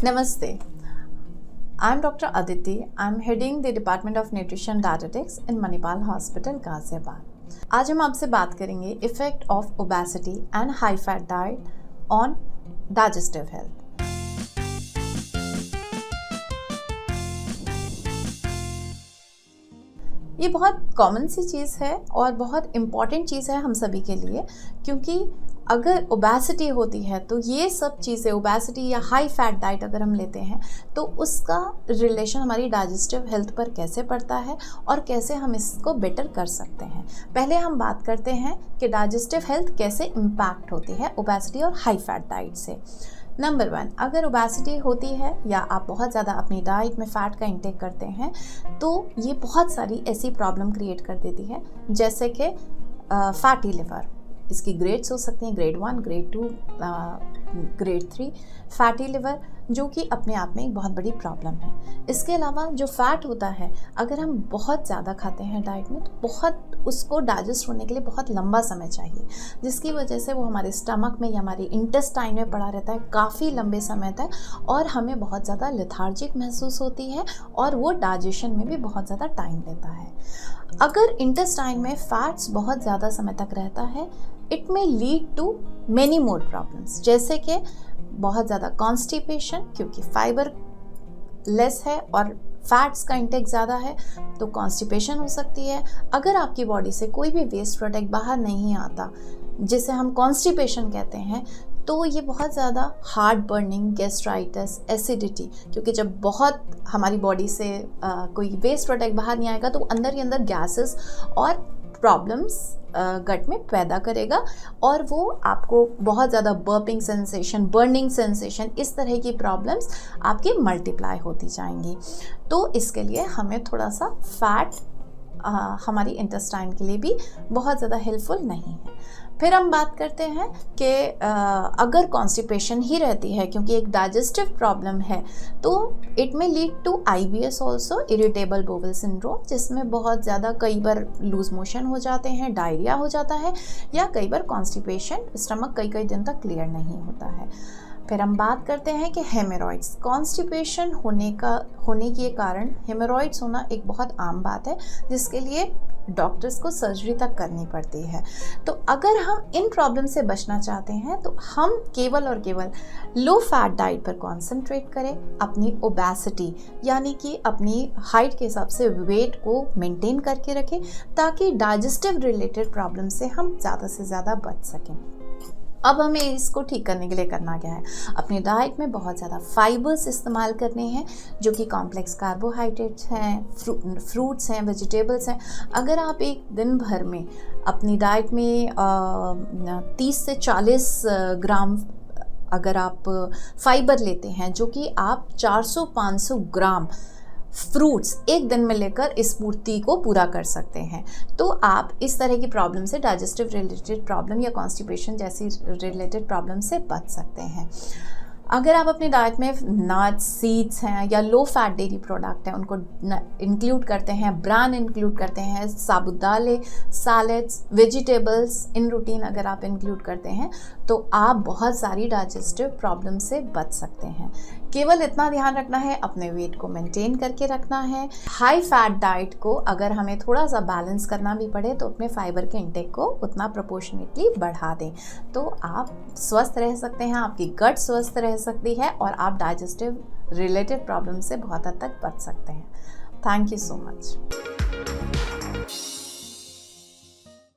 Namaste. I'm Dr. Aditi. I'm heading the Department of Nutrition Dietetics in Manipal Hospital, Ghaziabad. आज हम आपसे बात करेंगे effect of obesity and high fat diet on digestive health. ये बहुत common सी चीज़ है और बहुत इम्पॉर्टेंट चीज़ है हम सभी के लिए, क्योंकि अगर ओबेसिटी होती है तो ये सब चीज़ें, ओबेसिटी या हाई फैट डाइट अगर हम लेते हैं तो उसका रिलेशन हमारी डाइजेस्टिव हेल्थ पर कैसे पड़ता है और कैसे हम इसको बेटर कर सकते हैं। पहले हम बात करते हैं कि डाइजेस्टिव हेल्थ कैसे इम्पैक्ट होती है ओबेसिटी और हाई फैट डाइट से। नंबर 1, अगर ओबेसिटी होती है या आप बहुत ज़्यादा अपनी डाइट में फ़ैट का इंटेक करते हैं तो ये बहुत सारी ऐसी प्रॉब्लम क्रिएट कर देती है, जैसे कि फैटी लिवर। इसकी ग्रेड्स हो सकती हैं, grade 1, grade 2, grade 3 fatty liver, जो कि अपने आप में एक बहुत बड़ी प्रॉब्लम है। इसके अलावा जो फ़ैट होता है, अगर हम बहुत ज़्यादा खाते हैं डाइट में तो बहुत उसको डाइजेस्ट होने के लिए बहुत लंबा समय चाहिए, जिसकी वजह से वो हमारे स्टमक में या हमारी इंटेस्टाइन में पड़ा रहता है काफ़ी लंबे समय तक, और हमें बहुत ज़्यादा लेथार्जिक महसूस होती है और वो डाइजेशन में भी बहुत ज़्यादा टाइम लेता है। अगर इंटेस्टाइन में फैट्स बहुत ज़्यादा समय तक रहता है, it may lead to many more problems, जैसे कि बहुत ज़्यादा कॉन्स्टिपेशन, क्योंकि फाइबर लेस है और फैट्स का इंटेक ज़्यादा है तो कॉन्स्टिपेशन हो सकती है। अगर आपकी बॉडी से कोई भी वेस्ट प्रोडक्ट बाहर नहीं आता, जिसे हम कॉन्स्टिपेशन कहते हैं, तो ये बहुत ज़्यादा हार्ट बर्निंग, गैस्ट्राइटिस, एसिडिटी, क्योंकि जब बहुत हमारी बॉडी से कोई वेस्ट प्रोडक्ट बाहर नहीं आएगा तो अंदर ही अंदर गैसेस और प्रॉब्लम्स गट में पैदा करेगा और वो आपको बहुत ज़्यादा बर्पिंग सेंसेशन, बर्निंग सेंसेशन, इस तरह की प्रॉब्लम्स आपकी मल्टीप्लाई होती जाएंगी। तो इसके लिए हमें थोड़ा सा फैट हमारी इंटेस्टाइन के लिए भी बहुत ज़्यादा हेल्पफुल नहीं है। फिर हम बात करते हैं कि अगर कॉन्स्टिपेशन ही रहती है, क्योंकि एक डाइजेस्टिव प्रॉब्लम है, तो it may lead to IBS also, irritable bowel syndrome, जिसमें बहुत ज़्यादा कई बार लूज मोशन हो जाते हैं, डायरिया हो जाता है, या कई बार कॉन्स्टिपेशन, स्टमक कई दिन तक क्लियर नहीं होता है। फिर हम बात करते हैं कि हेमोरॉइड्स, कॉन्स्टिपेशन होने के कारण हेमोरॉइड्स होना एक बहुत आम बात है, जिसके लिए डॉक्टर्स को सर्जरी तक करनी पड़ती है। तो अगर हम इन प्रॉब्लम से बचना चाहते हैं तो हम केवल और केवल लो फैट डाइट पर कॉन्सेंट्रेट करें, अपनी ओबेसिटी यानी कि अपनी हाइट के हिसाब से वेट को मेंटेन करके रखें, ताकि डाइजेस्टिव रिलेटेड प्रॉब्लम से हम ज़्यादा से ज़्यादा बच सकें। अब हमें इसको ठीक करने के लिए करना क्या है? अपनी डाइट में बहुत ज़्यादा फाइबर्स इस्तेमाल करने हैं, जो कि कॉम्प्लेक्स कार्बोहाइड्रेट्स हैं, फ्रूट्स हैं, वेजिटेबल्स हैं। अगर आप एक दिन भर में अपनी डाइट में 30 से 40 ग्राम अगर आप फाइबर लेते हैं, जो कि आप 400-500 ग्राम फ्रूट्स एक दिन में लेकर इस पूर्ति को पूरा कर सकते हैं, तो आप इस तरह की प्रॉब्लम से, डाइजेस्टिव रिलेटेड प्रॉब्लम या कॉन्स्टिपेशन जैसी रिलेटेड प्रॉब्लम से बच सकते हैं। अगर आप अपनी डाइट में नट्स, सीड्स हैं या लो फैट डेयरी प्रोडक्ट हैं, उनको इंक्लूड करते हैं, ब्रान इंक्लूड करते हैं, साबुत दालें, सैलेड्स, वेजिटेबल्स इन रूटीन अगर आप इंक्लूड करते हैं, तो आप बहुत सारी डाइजेस्टिव प्रॉब्लम से बच सकते हैं। केवल इतना ध्यान रखना है, अपने वेट को मेंटेन करके रखना है। हाई फैट डाइट को अगर हमें थोड़ा सा बैलेंस करना भी पड़े तो अपने फाइबर के इंटेक को उतना प्रोपोर्शनेटली बढ़ा दें, तो आप स्वस्थ रह सकते हैं, आपकी गट स्वस्थ रह सकती है और आप डाइजेस्टिव रिलेटेड प्रॉब्लम से बहुत हद तक बच सकते हैं। Thank you so much.